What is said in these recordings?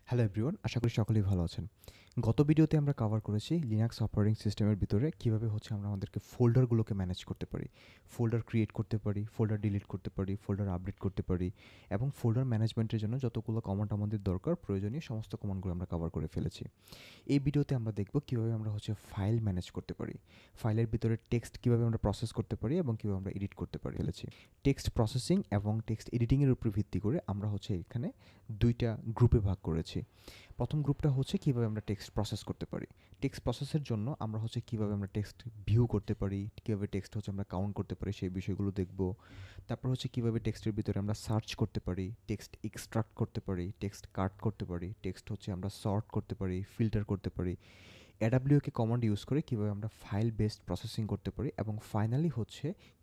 Hello everyone, আশা করি সকলেই ভালো আছেন। গত ভিডিওতে আমরা কভার করেছি লিনাক্স অপারেটিং সিস্টেমের ভিতরে কীভাবে আমরা আমাদেরকে ফোল্ডারগুলোকে ম্যানেজ করতে পারি, ফোল্ডার ক্রিয়েট করতে পারি, ফোল্ডার ডিলিট করতে পারি, ফোল্ডার আপডেট করতে পারি এবং ফোল্ডার ম্যানেজমেন্টের জন্য যতগুলো কমান্ড আমাদের দরকার প্রয়োজনীয় সমস্ত কমান্ডগুলো আমরা কভার করে ফেলেছি। এই ভিডিওতে আমরা দেখব কীভাবে আমরা ফাইল ম্যানেজ করতে পারি, ফাইলের ভিতরে টেক্সট কীভাবে আমরা প্রসেস করতে পারি এবং কীভাবে আমরা এডিট করতে পারি ফেলেছি। টেক্সট প্রসেসিং এবং টেক্সট এডিটিংয়ের উপর ভিত্তি করে আমরা এখানে দুইটা গ্রুপে ভাগ করেছি। প্রথম গ্রুপটা কীভাবে আমরা টেক্সট প্রসেস করতে পারি। টেক্সট প্রসেসের জন্য আমরা কীভাবে আমরা টেক্সট ভিউ করতে পারি, কীভাবে টেক্সট আমরা কাউন্ট করতে পারি সেই বিষয়গুলো দেখব। তারপর কীভাবে টেক্সটের ভিতরে আমরা সার্চ করতে পারি, টেক্সট এক্সট্রাক্ট করতে পারি, টেক্সট কাট করতে পারি, টেক্সট আমরা সর্ট করতে পারি, ফিল্টার করতে পারি। এডাব্লিউকে কমান্ড ইউজ করে কীভাবে আমরা ফাইল বেসড প্রসেসিং করতে পারি এবং ফাইনালি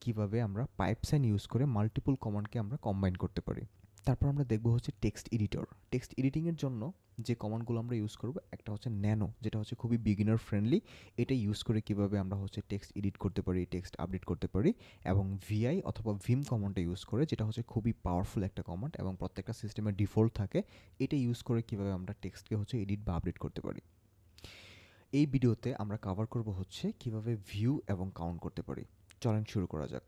কীভাবে আমরা পাইপসাইন ইউজ করে মাল্টিপল কমান্ডকে আমরা কম্বাইন করতে পারি। তারপর আমরা দেখব টেক্সট এডিটর। টেক্সট এডিটিংয়ের জন্য যে কমান্ডগুলো আমরা ইউজ করব একটা ন্যানো, যেটা খুবই বিগিনার ফ্রেন্ডলি। এটা ইউজ করে কীভাবে আমরা টেক্সট এডিট করতে পারি, টেক্সট আপডেট করতে পারি এবং ভিআই অথবা ভিম কমান্ডটা ইউজ করে, যেটা খুবই পাওয়ারফুল একটা কমান্ড এবং প্রত্যেকটা সিস্টেমের ডিফল্ট থাকে। এটা ইউজ করে কীভাবে আমরা টেক্সটকে এডিট বা আপডেট করতে পারি। এই ভিডিওতে আমরা কভার করব কীভাবে ভিউ এবং কাউন্ট করতে পারি। চলেন শুরু করা যাক।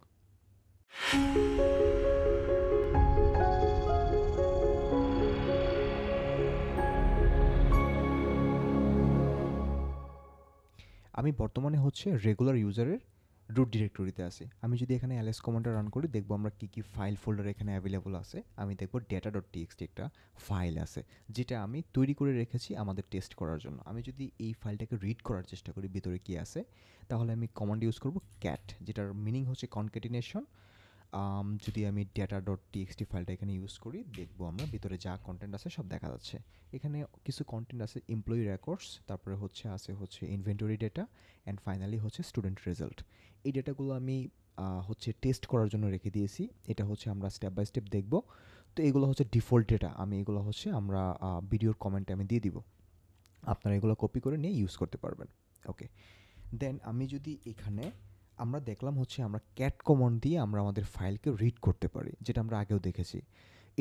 আমি বর্তমানে রেগুলার ইউজারের রুট ডিরেক্টরিতে আছি। আমি যদি এখানে ls কমান্ডটা রান করি, দেখব আমরা কী ফাইল ফোল্ডার এখানে অ্যাভেলেবল আছে। আমি দেখব data.txt একটা ফাইল আছে, যেটা আমি তৈরি করে রেখেছি আমাদের টেস্ট করার জন্য। আমি যদি এই ফাইলটাকে রিড করার চেষ্টা করি ভিতরে কী আছে, তাহলে আমি কমান্ড ইউজ করব ক্যাট, যেটার মিনিং কনকেটিনেশন। যদি আমি data.txt ফাইলটা এখানে ইউজ করি, দেখব আমরা ভিতরে যা কন্টেন্ট আছে সব দেখা যাচ্ছে। এখানে কিছু কন্টেন্ট আছে এমপ্লয়ি রেকর্ডস, তারপরে inventory data and finally student result. এই ডেটাগুলো আমি টেস্ট করার জন্য রেখে দিয়েছি। এটা আমরা স্টেপ বাই স্টেপ দেখব। তো এগুলো ডিফল্ট ডেটা। আমি এগুলো আমরা ভিডিওর কমেন্টে আমি দিয়ে দিব। আপনারা এগুলো কপি করে নিয়ে ইউজ করতে পারবেন। ওকে, দেন আমি যদি এখানে আমরা দেখলাম আমরা ক্যাট কমান্ড দিয়ে আমরা আমাদের ফাইলকে রিড করতে পারি, যেটা আমরা আগেও দেখেছি।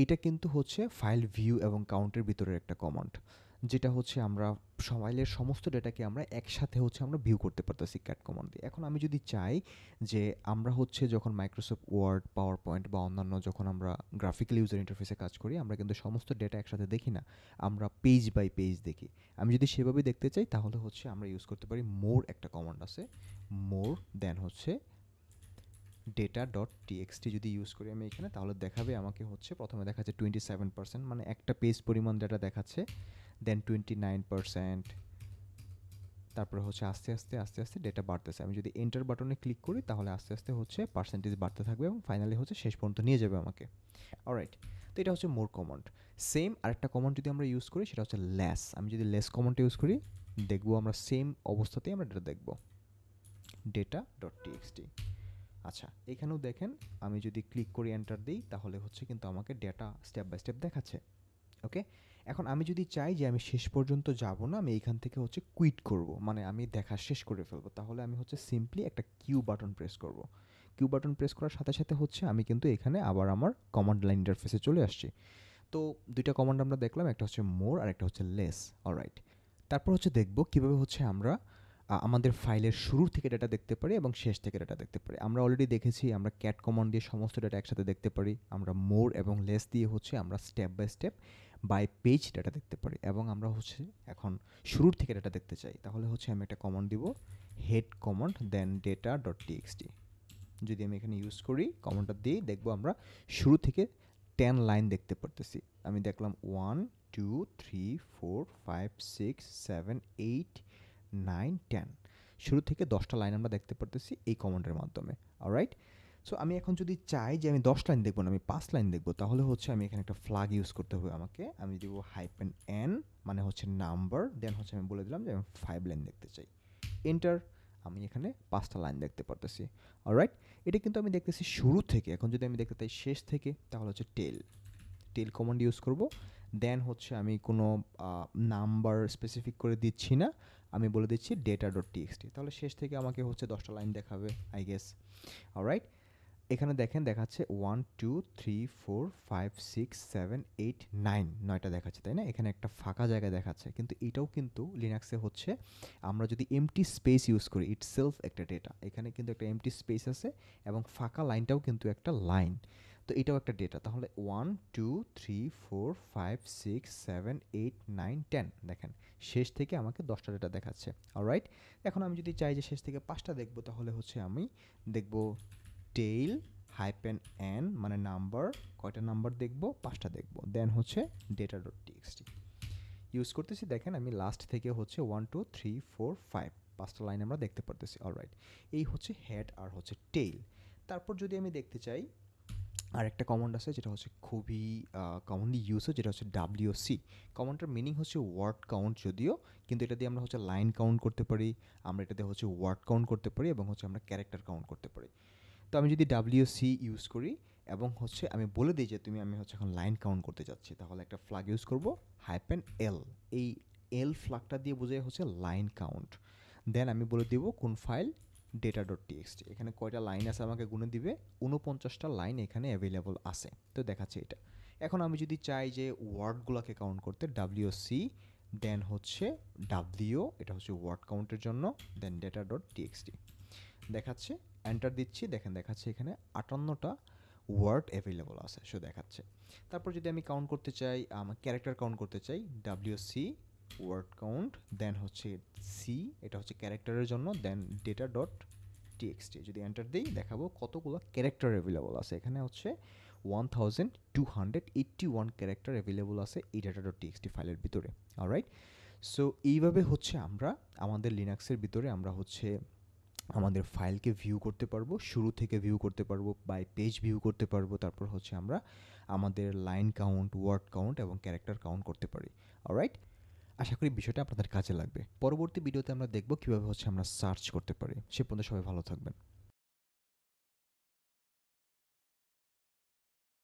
এটা কিন্তু ফাইল ভিউ এবং কাউন্টের ভিতরের একটা কমান্ড, যেটা আমরা ফাইলের সমস্ত ডেটাকে আমরা একসাথে আমরা ভিউ করতে পারতেছি ক্যাট কমান্ড দিয়ে। এখন আমি যদি চাই যে আমরা যখন মাইক্রোসফট ওয়ার্ড, পাওয়ার পয়েন্ট বা অন্যান্য যখন আমরা গ্রাফিক্যাল ইউজার ইন্টারফেসে কাজ করি, আমরা কিন্তু সমস্ত ডেটা একসাথে দেখি না, আমরা পেজ বাই পেজ দেখি। আমি যদি সেভাবে দেখতে চাই, তাহলে আমরা ইউজ করতে পারি মোর একটা কমান্ড আছে, মোর দেন data.txt যদি ইউজ করি আমি এখানে, তাহলে দেখাবে আমাকে প্রথমে দেখাচ্ছে 27%, মানে একটা পেজ পরিমাণ ডেটা দেখাচ্ছে, দেন 29%, তারপরে আস্তে আস্তে আস্তে আস্তে ডেটা বাড়তেছে। আমি যদি এন্টার বাটনে ক্লিক করি, তাহলে আস্তে আস্তে পার্সেন্টেজ বাড়তে থাকবে এবং ফাইনালি শেষ পর্যন্ত নিয়ে যাবে আমাকে। অলরাইট, তো এটা মোর কমান্ড। সেম আরেকটা কমান্ড যদি আমরা ইউজ করি, সেটা লেস। আমি যদি লেস কমান্ড ইউজ করি, দেখবো আমরা সেম অবস্থাতেই আমরা ডেটা দেখব, data.txt। আচ্ছা, এখানেও দেখেন আমি যদি ক্লিক করি এন্টার দিই, তাহলে কিন্তু আমাকে ডেটা স্টেপ বাই স্টেপ দেখাচ্ছে। ওকে, এখন আমি যদি চাই যে আমি শেষ পর্যন্ত যাব না, আমি এইখান থেকে কুইট করব, মানে আমি দেখা শেষ করে ফেলবো, তাহলে আমি সিম্পলি একটা কিউ বাটন প্রেস করব। কিউ বাটন প্রেস করার সাথে সাথে আমি কিন্তু এখানে আবার আমার কমান্ড লাইন ইন্টারফেসে চলে আসছি। তো দুইটা কমান্ড আমরা দেখলাম, একটা মোর আর একটা লেস। অলরাইট, তারপর দেখব কীভাবে আমরা আমাদের ফাইলের শুরুর থেকে ডেটা দেখতে পারি এবং শেষ থেকে ডেটা দেখতে পারি। আমরা অলরেডি দেখেছি আমরা ক্যাট কমান্ড দিয়ে সমস্ত ডেটা একসাথে দেখতে পারি। আমরা মোর এবং লেস দিয়ে আমরা step by step by page data দেখতে পারি এবং আমরা এখন শুরুর থেকে ডেটা দেখতে চাই, তাহলে আমি একটা কমান্ড দিব, হেড কমান্ড দেন data.txt। যদি আমি এখানে ইউজ করি, কমান্ডটা দিয়ে দেখব আমরা শুরু থেকে 10 লাইন দেখতে পারতেছি। আমি দেখলাম 1 2 3 4 5 6 7 8 9 10, শুরু থেকে 10টা লাইন আমরা দেখতে পারতেছি এই কমান্ডের মাধ্যমে। অলরাইট, সো আমি এখন যদি চাই যে আমি 10 লাইন দেখবো না, আমি 5 লাইন দেখবো, তাহলে আমি এখানে একটা ফ্ল্যাগ ইউজ করতে হবে আমাকে। আমি দিব -n, মানে নাম্বার, দেন আমি বলে দিলাম যে আমি 5 লাইন দেখতে চাই। এন্টার, আমি এখানে 5টা লাইন দেখতে পারতেছি। অলরাইট, এটা কিন্তু আমি দেখতেছি শুরু থেকে। এখন যদি আমি দেখতে চাই শেষ থেকে, তাহলে টেল কমান্ড ইউজ করব। দেন আমি কোনো নাম্বার স্পেসিফিক করে দিচ্ছি না, আমি বলে দিচ্ছি data.txt। তাহলে শেষ থেকে আমাকে 10টা লাইন দেখাবে, আই গেস। অলরাইট, এখানে দেখেন দেখাচ্ছে 1 2 3 4 5 6 7 8 9 9টা দেখাচ্ছে, তাই না? এখানে একটা ফাঁকা জায়গা দেখাচ্ছে, কিন্তু এটাও কিন্তু লিনাক্সে হচ্ছে আমরা যদি এমটি স্পেস ইউজ করি ইটসেলফ একটা ডেটা। এখানে কিন্তু একটা এমটি স্পেস আছে এবং ফাঁকা লাইনটাও কিন্তু একটা লাইন, তো এটাও একটা ডেটা। তাহলে 1 2 3 4 5 6 7 8 9 10 দেখেন শেষ থেকে আমাকে 10টা ডেটা দেখাচ্ছে। অলরাইট, এখন আমি যদি চাই যে শেষ থেকে 5টা দেখব, তাহলে হচ্ছে আমি দেখব টেইল হাইপেন এন মানে নাম্বার, কয়টা নাম্বার দেখব? 5টা দেখব। দেন হচ্ছে ডেটা ডট টিএক্সটি ইউজ করতেছি। দেখেন আমি লাস্ট থেকে হচ্ছে 1 2 3 4 5 5টা লাইন আমরা দেখতে পারতেছি। অলরাইট, এই হচ্ছে হেড আর হচ্ছে টেইল। তারপর যদি আমি দেখতে চাই আরেকটা কমান্ড আছে যেটা হচ্ছে খুবই কমনলি ইউজ হয়, যেটা হচ্ছে ডাব্লিউসি। কমান্ডটার মিনিং হচ্ছে ওয়ার্ড কাউন্ট যদিও, কিন্তু এটা দিয়ে আমরা হচ্ছে লাইন কাউন্ট করতে পারি, আমরা এটা দিয়ে হচ্ছে ওয়ার্ড কাউন্ট করতে পারি এবং হচ্ছে আমরা ক্যারেক্টার কাউন্ট করতে পারি। তো আমি যদি ডাব্লিউসি ইউজ করি এবং হচ্ছে আমি বলে দিই যে আমি হচ্ছে এখন লাইন কাউন্ট করতে যাচ্ছি, তাহলে একটা ফ্ল্যাগ ইউজ করব হাইপেন এল। এই এল ফ্ল্যাগটা দিয়ে বোঝায় হচ্ছে লাইন কাউন্ট। দেন আমি বলে দিব কোন ফাইল, ডেটা ডট টিএক্সটি। এখানে কয়টা লাইন আছে আমাকে গুনে দিবে, 49টা লাইন এখানে অ্যাভেলেবল আছে, তো দেখাচ্ছে এটা। এখন আমি যদি চাই যে ওয়ার্ডগুলোকে কাউন্ট করতে, ডাব্লিউসি দেন হচ্ছে ডাব্লিউ, এটা হচ্ছে ওয়ার্ড কাউন্টের জন্য, দেন ডেটা ডট টিএক্সটি দেখাচ্ছে। এন্টার দিচ্ছি, দেখেন দেখাচ্ছে এখানে 58টা ওয়ার্ড অ্যাভেলেবল আছে, সো দেখাচ্ছে। তারপর যদি আমি কাউন্ট করতে চাই, আমার ক্যারেক্টার কাউন্ট করতে চাই, ডাব্লিউসি ওয়ার্ড কাউন্ট দেন হচ্ছে সি, এটা হচ্ছে ক্যারেক্টারের জন্য, দেন ডেটা ডট টিএক্সটি। যদি এন্টার দিই দেখাবো কতগুলো ক্যারেক্টার অ্যাভেলেবল আছে। এখানে হচ্ছে 1281 ক্যারেক্টার অ্যাভেলেবল আছে এই ডেটা ডট টিএক্সটি ফাইলের ভিতরে। অলরাইট, সো এইভাবে হচ্ছে আমরা আমাদের লিনাক্সের ভিতরে আমরা হচ্ছে আমাদের ফাইলকে ভিউ করতে পারবো, শুরু থেকে ভিউ করতে পারবো, বাই পেজ ভিউ করতে পারবো। তারপর হচ্ছে আমরা আমাদের লাইন কাউন্ট, ওয়ার্ড কাউন্ট এবং ক্যারেক্টার কাউন্ট করতে পারি। অলরাইট, আশা করি বিষয়টা আপনাদের কাজে লাগবে। পরবর্তী ভিডিওতে আমরা দেখব কীভাবে হচ্ছে আমরা সার্চ করতে পারি। সে পর্যন্ত সবাই ভালো থাকবেন।